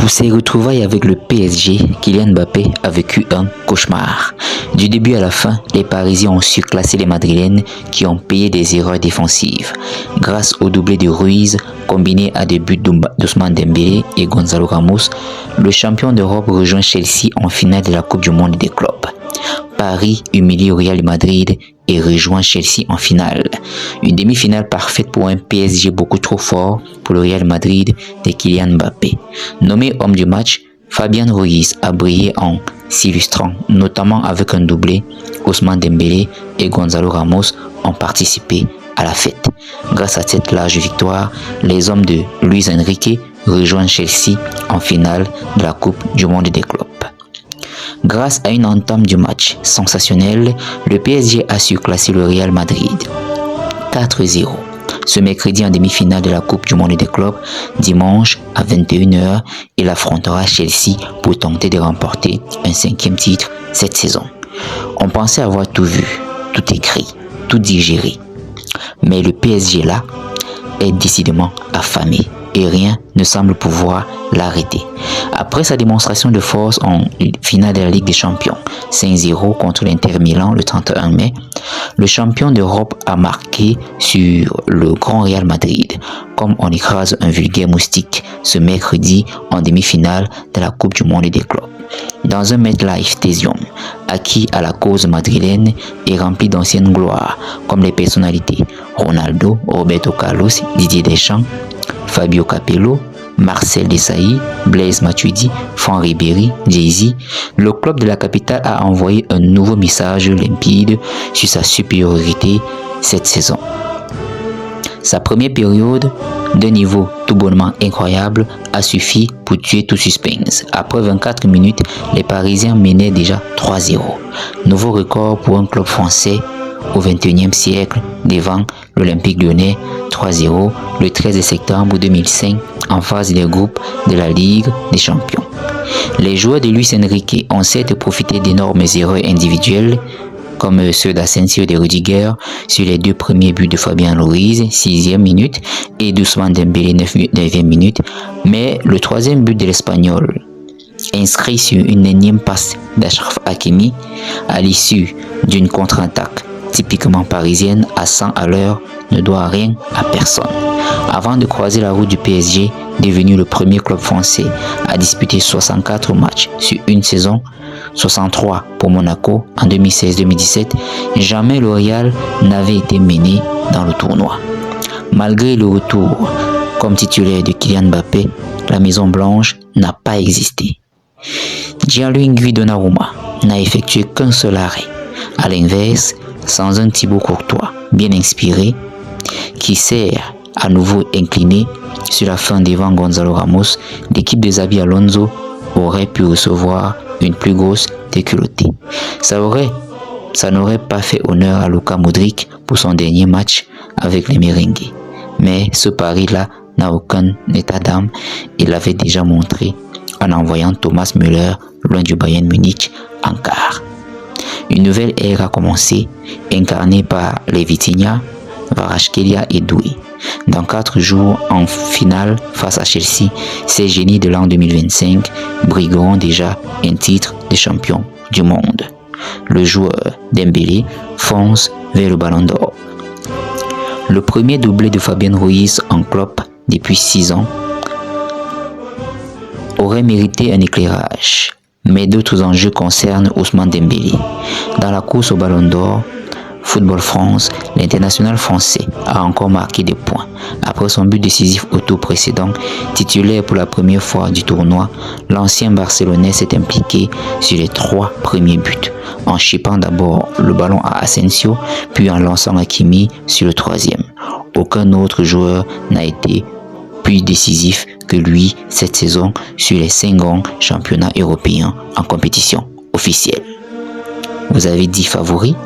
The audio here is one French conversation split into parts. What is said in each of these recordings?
Pour ses retrouvailles avec le PSG, Kylian Mbappé a vécu un cauchemar. Du début à la fin, les Parisiens ont surclassé les Madrilènes qui ont payé des erreurs défensives. Grâce au doublé de Ruiz, combiné à des buts d'Ousmane Dembélé et Gonzalo Ramos, le champion d'Europe rejoint Chelsea en finale de la Coupe du Monde des clubs. Paris humilie au Real Madrid et rejoint Chelsea en finale. Une demi-finale parfaite pour un PSG beaucoup trop fort pour le Real Madrid de Kylian Mbappé. Nommé homme du match, Fabien Ruiz a brillé en s'illustrant, notamment avec un doublé. Ousmane Dembélé et Gonzalo Ramos ont participé à la fête. Grâce à cette large victoire, les hommes de Luis Enrique rejoignent Chelsea en finale de la Coupe du Monde des clubs. Grâce à une entame du match sensationnelle, le PSG a surclassé le Real Madrid 4-0. Ce mercredi en demi-finale de la Coupe du Monde des clubs, dimanche à 21h, il affrontera Chelsea pour tenter de remporter un 5e titre cette saison. On pensait avoir tout vu, tout écrit, tout digéré. Mais le PSG là est décidément affamé et rien ne semble pouvoir l'arrêter. Après sa démonstration de force en finale de la Ligue des Champions, 5-0 contre l'Inter Milan le 31 mai, le champion d'Europe a marqué sur le grand Real Madrid, comme on écrase un vulgaire moustique ce mercredi en demi-finale de la Coupe du Monde des clubs. Dans un MetLife Stadium, acquis à la cause madrilène et rempli d'anciennes gloires, comme les personnalités Ronaldo, Roberto Carlos, Didier Deschamps, Fabio Capello, Marcel Desailly, Blaise Matuidi, Franck Ribéry, Jay-Z, le club de la capitale a envoyé un nouveau message limpide sur sa supériorité cette saison. Sa première période, d'un niveau tout bonnement incroyable, a suffi pour tuer tout suspense. Après 24 minutes, les Parisiens menaient déjà 3-0. Nouveau record pour un club français au XXIe siècle devant l'Olympique Lyonnais 3-0 le 13 septembre 2005 en phase de groupe de la Ligue des Champions. Les joueurs de Luis Enrique ont certes profité d'énormes erreurs individuelles comme ceux d'Asensio de Rudiger sur les deux premiers buts de Fabien Ruiz, 6e minute, et d'Ousmane Dembélé, 9e minute, mais le troisième but de l'Espagnol, inscrit sur une énième passe d'Achraf Hakimi à l'issue d'une contre-attaque typiquement parisienne à 100 à l'heure, ne doit rien à personne. Avant de croiser la route du PSG, devenu le premier club français à disputer 64 matchs sur une saison, 63 pour Monaco en 2016-2017, jamais le Real n'avait été mené dans le tournoi. Malgré le retour comme titulaire de Kylian Mbappé, la Maison Blanche n'a pas existé. Gianluigi Donnarumma n'a effectué qu'un seul arrêt. À l'inverse, sans un Thibaut Courtois bien inspiré, qui s'est à nouveau incliné sur la fin devant Gonzalo Ramos, l'équipe de Xabi Alonso aurait pu recevoir une plus grosse déculottée. Ça n'aurait pas fait honneur à Luka Modric pour son dernier match avec les Merengues. Mais ce pari-là n'a aucun état d'âme, il l'avait déjà montré en envoyant Thomas Müller loin du Bayern Munich en quart. Une nouvelle ère a commencé, incarnée par les Vitinha, Kvaratskhelia et Doué. Dans 4 jours, en finale face à Chelsea, ces génies de l'an 2025 brigueront déjà un titre de champion du monde. Le joueur Dembélé fonce vers le Ballon d'Or. Le premier doublé de Fabien Ruiz en club depuis 6 ans aurait mérité un éclairage. Mais d'autres enjeux concernent Ousmane Dembélé. Dans la course au Ballon d'Or, Football France, l'international français a encore marqué des points. Après son but décisif au tour précédent, titulaire pour la première fois du tournoi, l'ancien Barcelonais s'est impliqué sur les 3 premiers buts, en chippant d'abord le ballon à Asensio, puis en lançant Hakimi sur le 3e. Aucun autre joueur n'a été plus décisif que lui cette saison sur les 5 grands championnats européens en compétition officielle. Vous avez dit favori?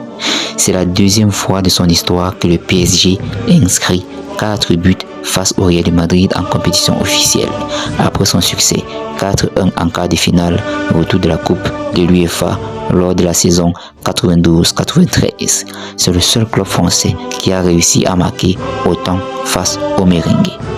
C'est la 2e fois de son histoire que le PSG inscrit 4 buts face au Real de Madrid en compétition officielle. Après son succès 4-1 en quart de finale, retour de la Coupe de l'UEFA lors de la saison 92-93. C'est le seul club français qui a réussi à marquer autant face aux Merengues.